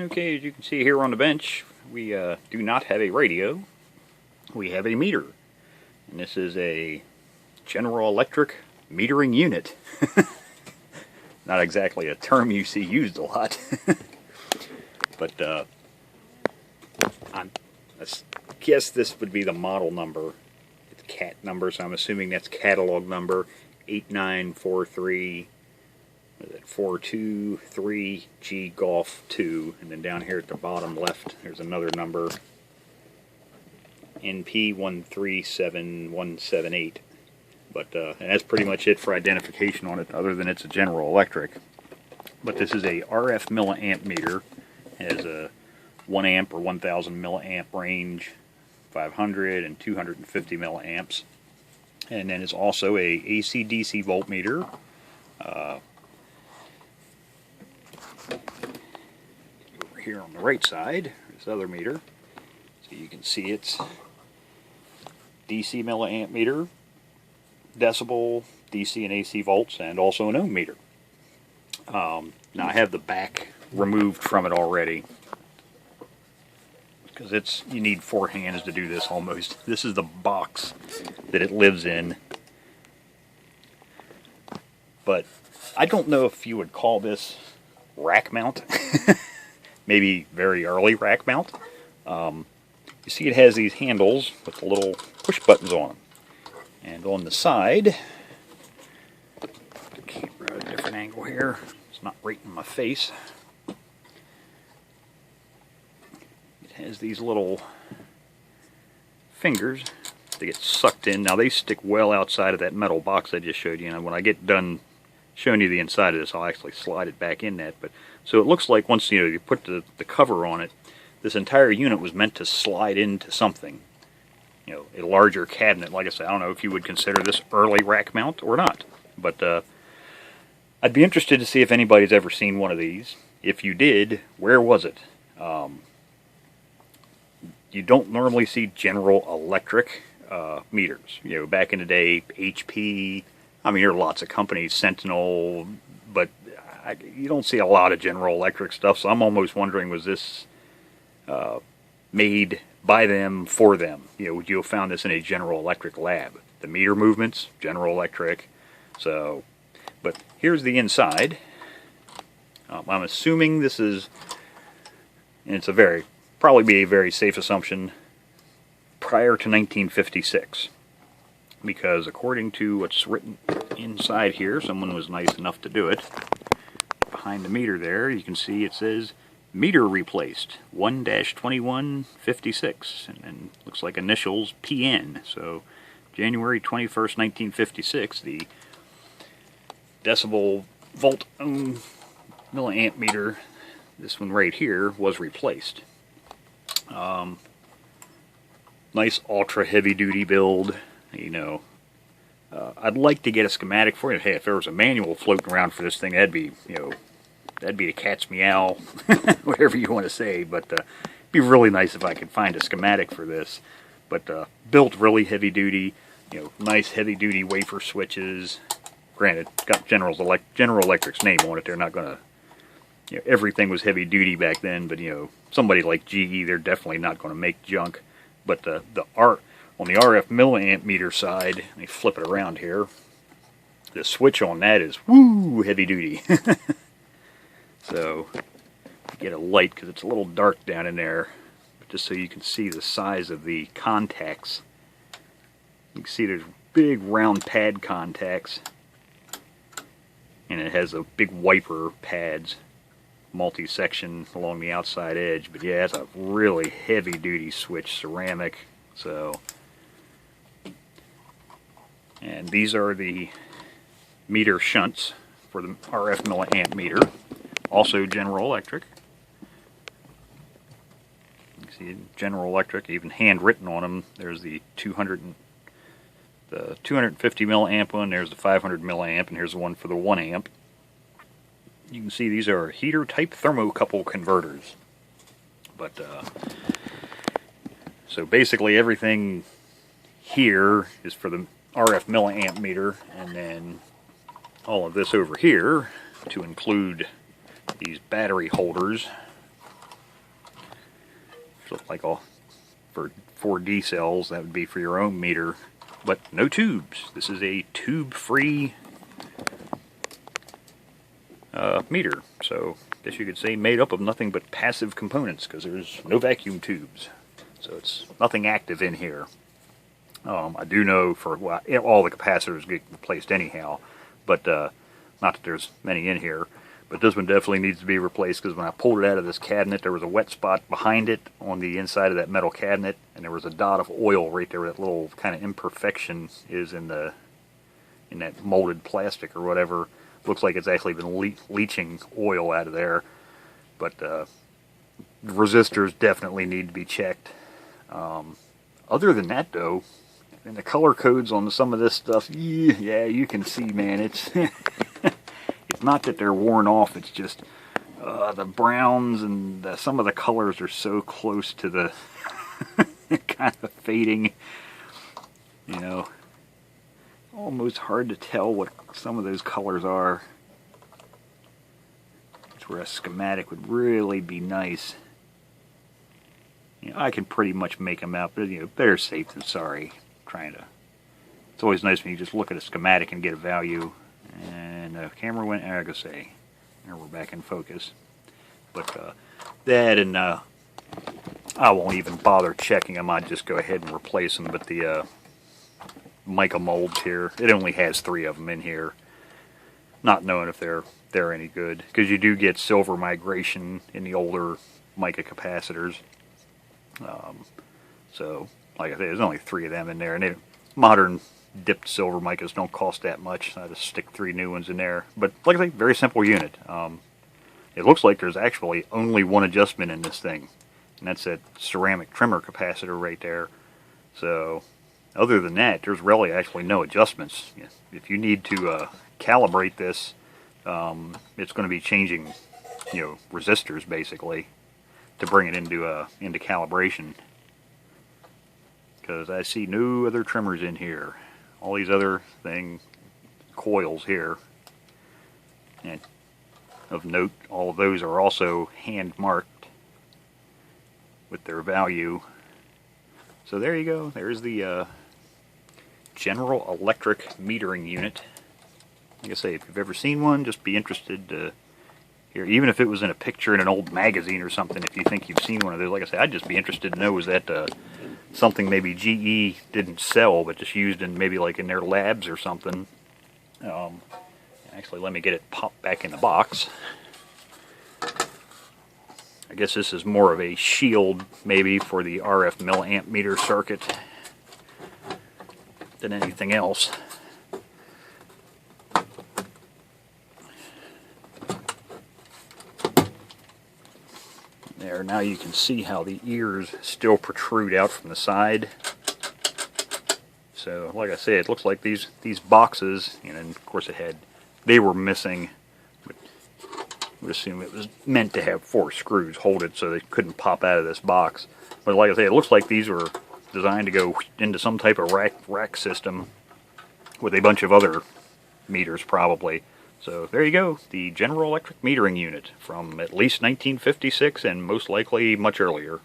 Okay, as you can see here on the bench, we do not have a radio. We have a meter. And this is a General Electric metering unit. Not exactly a term you see used a lot. But I guess this would be the model number. It's CAT number, so I'm assuming that's catalog number 8943. 423G Golf 2, and then down here at the bottom left there's another number, NP137178. But and that's pretty much it for identification on it, other than it's a General Electric. But this is a RF milliamp meter. It has a 1 amp or 1000 milliamp range, 500 and 250 milliamps, and then it's also a AC/DC voltmeter. Here on the right side, this other meter, so you can see it's DC milliamp meter, decibel, DC and AC volts, and also an ohm meter. Now I have the back removed from it already, because you need 4 hands to do this almost. This is the box that it lives in. But I don't know if you would call this rack mount. Maybe very early rack mount. You see it has these handles with the little push buttons on them. And on the side, the camera at a different angle here, it's not right in my face. It has these little fingers that get sucked in. Now they stick well outside of that metal box I just showed you. And when I get done showing you the inside of this, I'll actually slide it back in that. But so it looks like once you put the cover on it, this entire unit was meant to slide into something. A larger cabinet. Like I said, I don't know if you would consider this early rack mount or not. But I'd be interested to see if anybody's ever seen one of these. If you did, where was it? You don't normally see General Electric meters. Back in the day, HP. I mean, there are lots of companies, Sentinel, but you don't see a lot of General Electric stuff, so I'm almost wondering, was this made by them, for them? Would you have found this in a General Electric lab? The meter movements, General Electric. So, but here's the inside. I'm assuming this is, and it's probably be a very safe assumption, prior to 1956. Because according to what's written inside here, someone was nice enough to do it. Behind the meter there, you can see it says meter replaced 1-2156, and then looks like initials PN. So January 21st, 1956, the decibel volt ohm milliamp meter, this one right here, was replaced. Nice ultra heavy duty build. I'd like to get a schematic for you. Hey, if there was a manual floating around for this thing, that'd be a cat's meow, whatever you want to say. But it'd be really nice if I could find a schematic for this. But built really heavy duty, nice heavy duty wafer switches. Granted, got General Electric's name on it. They're not gonna, everything was heavy duty back then. But somebody like GE, they're definitely not going to make junk. But on the RF milliamp meter side, let me flip it around here, the switch on that is woo heavy duty. So get a light because it's a little dark down in there, but just so you can see the size of the contacts. You can see there's big round pad contacts, and it has a big wiper pads, multi-section along the outside edge. But yeah, it's a really heavy duty switch, ceramic. So, and these are the meter shunts for the RF milliamp meter, also General Electric. You can see General Electric, even handwritten on them. There's the 250 milliamp one, there's the 500 milliamp, and here's the one for the 1 amp. You can see these are heater type thermocouple converters. But so basically everything here is for the RF milliamp meter, and then all of this over here to include these battery holders So like all for 4D cells, that would be for your own meter, but no tubes. This is a tube-free meter. So I guess you could say made up of nothing but passive components, because there's no vacuum tubes. So it's nothing active in here. I do know for all the capacitors get replaced anyhow, but not that there's many in here. But this one definitely needs to be replaced, because when I pulled it out of this cabinet, there was a wet spot behind it on the inside of that metal cabinet, and there was a dot of oil right there where that little kind of imperfection is in that molded plastic or whatever. Looks like it's actually been leaching oil out of there. But resistors definitely need to be checked. Other than that, though, and the color codes on some of this stuff, yeah, you can see, man, it's it's not that they're worn off, it's just the browns and some of the colors are so close to the kind of fading, you know, almost hard to tell what some of those colors are. It's where a schematic would really be nice. You know, I can pretty much make them out, but you know, better safe than sorry. It's always nice when you just look at a schematic and get a value. And the camera went, I gotta say, there we're back in focus. But that, and I won't even bother checking them. I'd just go ahead and replace them. But the mica molds here, it only has 3 of them in here. Not knowing if they're any good, because you do get silver migration in the older mica capacitors. So, like I said, there's only 3 of them in there, and modern dipped silver micas don't cost that much. I just stick 3 new ones in there. But like I say, very simple unit. It looks like there's actually only one adjustment in this thing, and that's that ceramic trimmer capacitor right there. So, other than that, there's really actually no adjustments. If you need to calibrate this, it's going to be changing, you know, resistors basically to bring it into calibration. Because I see no other trimmers in here. All these other coils here. And of note, all of those are also hand marked with their value. So there you go. There's the General Electric metering unit. Like I say, if you've ever seen one, just be interested to hear. Even if it was in a picture in an old magazine or something, if you think you've seen one of those, like I say, I'd just be interested to know, was that something maybe GE didn't sell, but just used in maybe like in their labs or something. Actually, let me get it popped back in the box. I guess this is more of a shield maybe for the RF milliamp meter circuit than anything else. There, now you can see how the ears still protrude out from the side. So, like I said, it looks like these boxes, and of course they were missing, but I would assume it was meant to have 4 screws hold it so they couldn't pop out of this box. But like I say, it looks like these were designed to go into some type of rack system with a bunch of other meters probably. So there you go, the General Electric metering unit from at least 1956 and most likely much earlier.